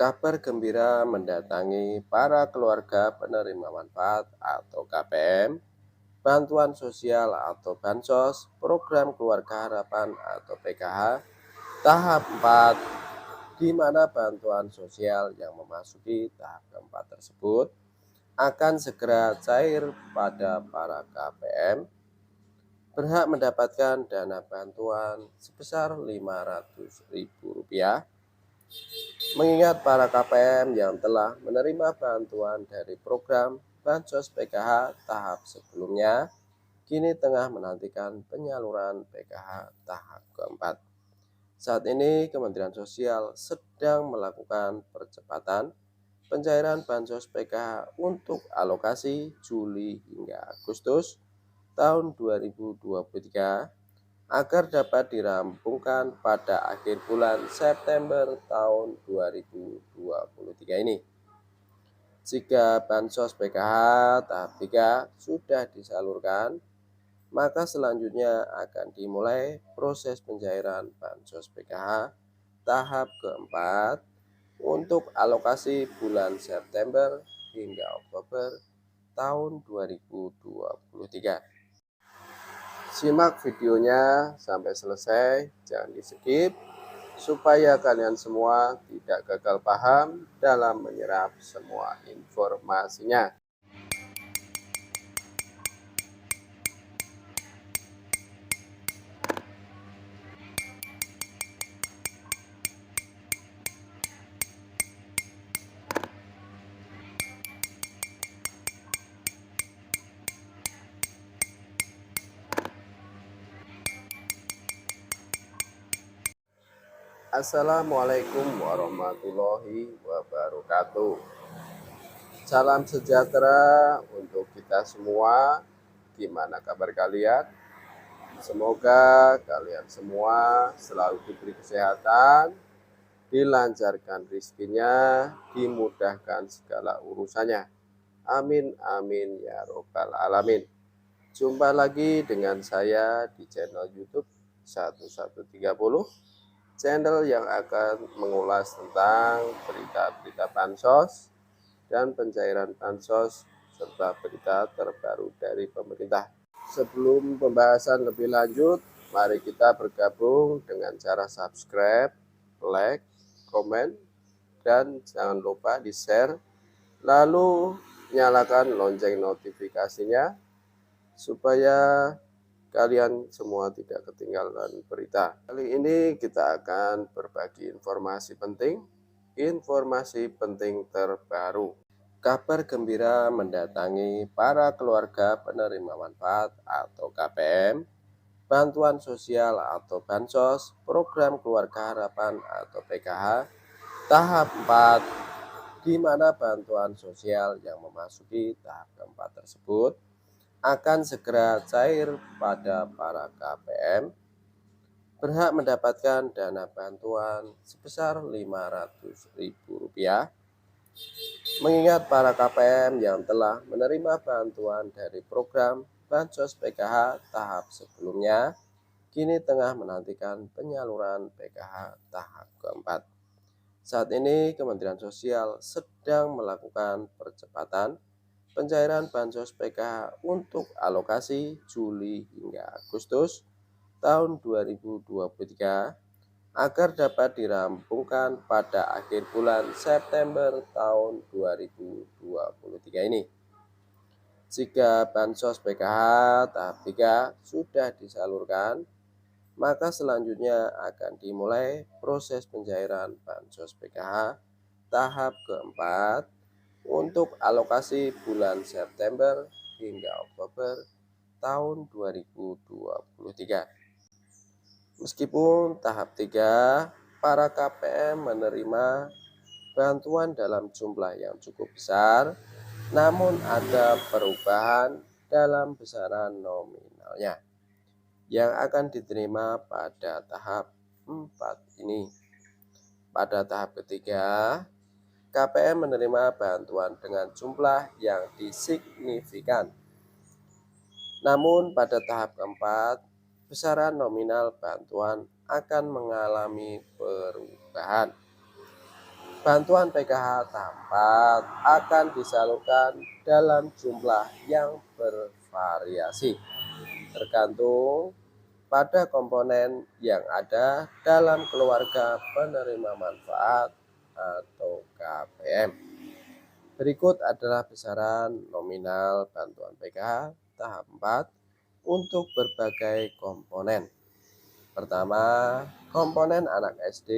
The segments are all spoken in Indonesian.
Kabar gembira mendatangi para keluarga penerima manfaat atau KPM, bantuan sosial atau bansos, program keluarga harapan atau PKH, tahap 4, di mana bantuan sosial yang memasuki tahap keempat tersebut akan segera cair pada para KPM berhak mendapatkan dana bantuan sebesar Rp500.000. Mengingat para KPM yang telah menerima bantuan dari program Bansos PKH tahap sebelumnya, kini tengah menantikan penyaluran PKH tahap keempat. Saat ini Kementerian Sosial sedang melakukan percepatan pencairan Bansos PKH untuk alokasi Juli hingga Agustus tahun 2023 agar dapat dirampungkan pada akhir bulan September tahun 2023 ini. Jika Bansos PKH tahap 3 sudah disalurkan, maka selanjutnya akan dimulai proses pencairan Bansos PKH tahap keempat untuk alokasi bulan September hingga Oktober tahun 2023. Simak videonya sampai selesai, jangan di-skip, supaya kalian semua tidak gagal paham dalam menyerap semua informasinya. Assalamualaikum warahmatullahi wabarakatuh. Salam sejahtera untuk kita semua. Gimana kabar kalian? Semoga kalian semua selalu diberi kesehatan, dilancarkan rezekinya, dimudahkan segala urusannya. Amin amin ya robbal alamin. Jumpa lagi dengan saya di channel YouTube 1130, channel yang akan mengulas tentang berita-berita bansos dan pencairan bansos serta berita terbaru dari pemerintah. Sebelum pembahasan lebih lanjut, mari kita bergabung dengan cara subscribe, like, komen, dan jangan lupa di-share, lalu nyalakan lonceng notifikasinya supaya kalian semua tidak ketinggalan berita. Kali ini kita akan berbagi informasi penting terbaru. Kabar gembira mendatangi para keluarga penerima manfaat atau KPM, bantuan sosial atau bansos, program keluarga harapan atau PKH, tahap 4, di mana bantuan sosial yang memasuki tahap keempat tersebut akan segera cair pada para KPM berhak mendapatkan dana bantuan sebesar Rp500.000. Mengingat para KPM yang telah menerima bantuan dari program Bansos PKH tahap sebelumnya, kini tengah menantikan penyaluran PKH tahap keempat. Saat ini Kementerian Sosial sedang melakukan percepatan pencairan Bansos PKH untuk alokasi Juli hingga Agustus tahun 2023 agar dapat dirampungkan pada akhir bulan September tahun 2023 ini. Jika Bansos PKH tahap 3 sudah disalurkan, maka selanjutnya akan dimulai proses pencairan Bansos PKH tahap keempat untuk alokasi bulan September hingga Oktober tahun 2023. Meskipun tahap 3, para KPM menerima bantuan dalam jumlah yang cukup besar, namun ada perubahan dalam besaran nominalnya yang akan diterima pada tahap 4 ini. Pada tahap ketiga, KPM menerima bantuan dengan jumlah yang signifikan. Namun pada tahap keempat, besaran nominal bantuan akan mengalami perubahan. Bantuan PKH tahap 4 akan disalurkan dalam jumlah yang bervariasi, tergantung pada komponen yang ada dalam keluarga penerima manfaat atau KPM. Berikut adalah besaran nominal bantuan PKH tahap 4 untuk berbagai komponen. Pertama, komponen anak SD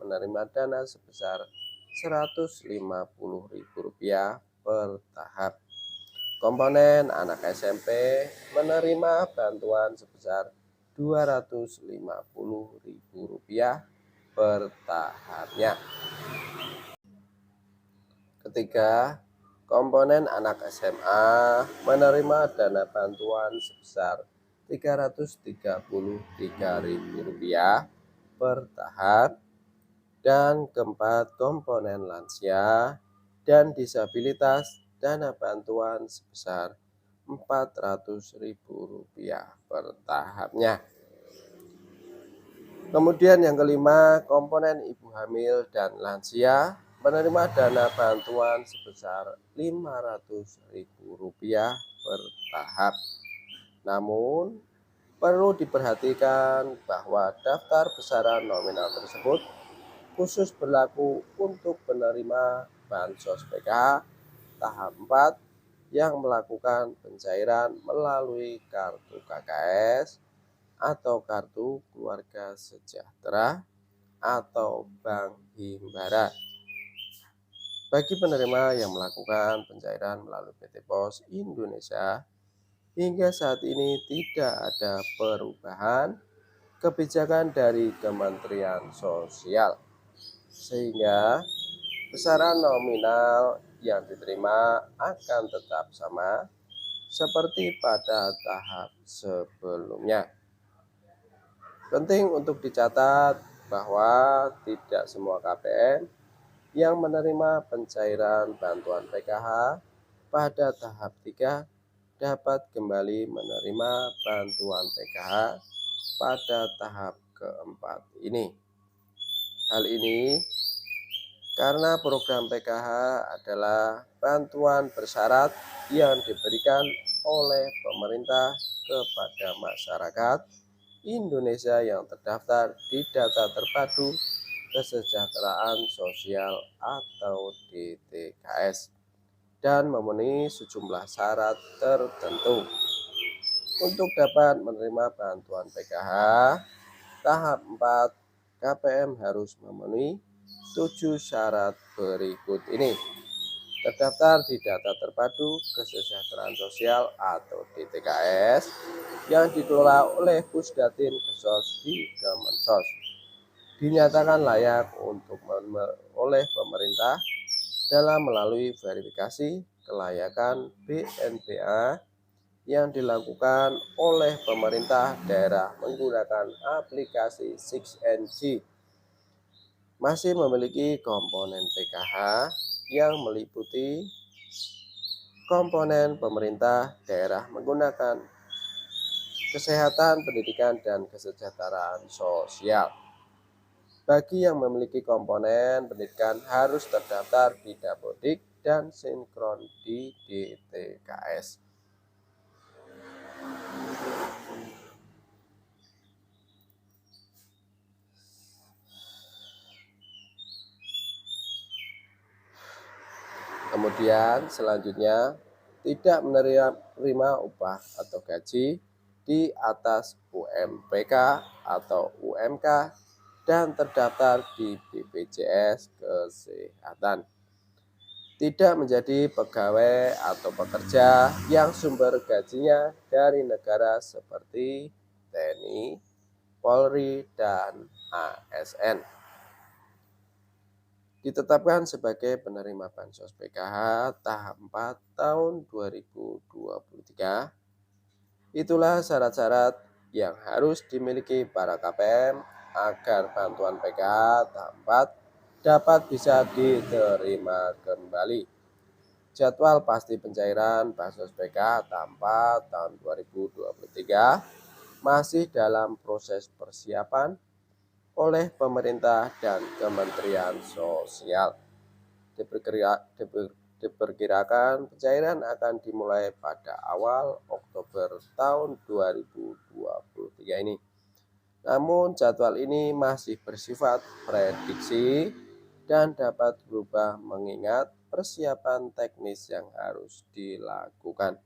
menerima dana sebesar Rp150.000 per tahap. Komponen anak SMP menerima bantuan sebesar Rp250.000 per tahapnya. Ketiga, komponen anak SMA menerima dana bantuan sebesar Rp333.000 per tahap. Dan keempat, komponen lansia dan disabilitas dana bantuan sebesar Rp400.000 per tahapnya. Kemudian yang kelima, komponen ibu hamil dan lansia menerima dana bantuan sebesar Rp500.000 per tahap. Namun, perlu diperhatikan bahwa daftar besaran nominal tersebut khusus berlaku untuk penerima Bansos PKH tahap 4 yang melakukan pencairan melalui kartu KKS atau kartu keluarga sejahtera atau bank himbara. Bagi penerima yang melakukan pencairan melalui PT Pos Indonesia, hingga saat ini tidak ada perubahan kebijakan dari Kementerian Sosial, sehingga besaran nominal yang diterima akan tetap sama seperti pada tahap sebelumnya. Penting untuk dicatat bahwa tidak semua KPM yang menerima pencairan bantuan PKH pada tahap 3 dapat kembali menerima bantuan PKH pada tahap keempat ini. Hal ini karena program PKH adalah bantuan bersyarat yang diberikan oleh pemerintah kepada masyarakat Indonesia yang terdaftar di Data Terpadu Kesejahteraan Sosial atau DTKS dan memenuhi sejumlah syarat tertentu. Untuk dapat menerima bantuan PKH tahap 4, KPM harus memenuhi 7 syarat berikut ini. Terdaftar di Data Terpadu Kesejahteraan Sosial atau DTKS yang dikelola oleh Pusdatin Kesos di Kemensos. Dinyatakan layak untuk oleh pemerintah dalam melalui verifikasi kelayakan BNPA yang dilakukan oleh pemerintah daerah menggunakan aplikasi 6NG. Masih memiliki komponen PKH yang meliputi komponen pemerintah daerah menggunakan kesehatan, pendidikan, dan kesejahteraan sosial. Bagi yang memiliki komponen pendidikan harus terdaftar di Dapodik dan sinkron di DTKS. Kemudian selanjutnya tidak menerima upah atau gaji di atas UMPK atau UMK dan terdaftar di BPJS Kesehatan. Tidak menjadi pegawai atau pekerja yang sumber gajinya dari negara seperti TNI, Polri, dan ASN. Ditetapkan sebagai penerima Bansos PKH tahap 4 tahun 2023. Itulah syarat-syarat yang harus dimiliki para KPM agar bantuan PKH tahap 4 dapat bisa diterima kembali. Jadwal pasti pencairan Bansos PKH tahap 4 tahun 2023 masih dalam proses persiapan oleh pemerintah dan Kementerian Sosial. Diperkirakan pencairan akan dimulai pada awal Oktober tahun 2023 ini. Namun jadwal ini masih bersifat prediksi dan dapat berubah mengingat persiapan teknis yang harus dilakukan.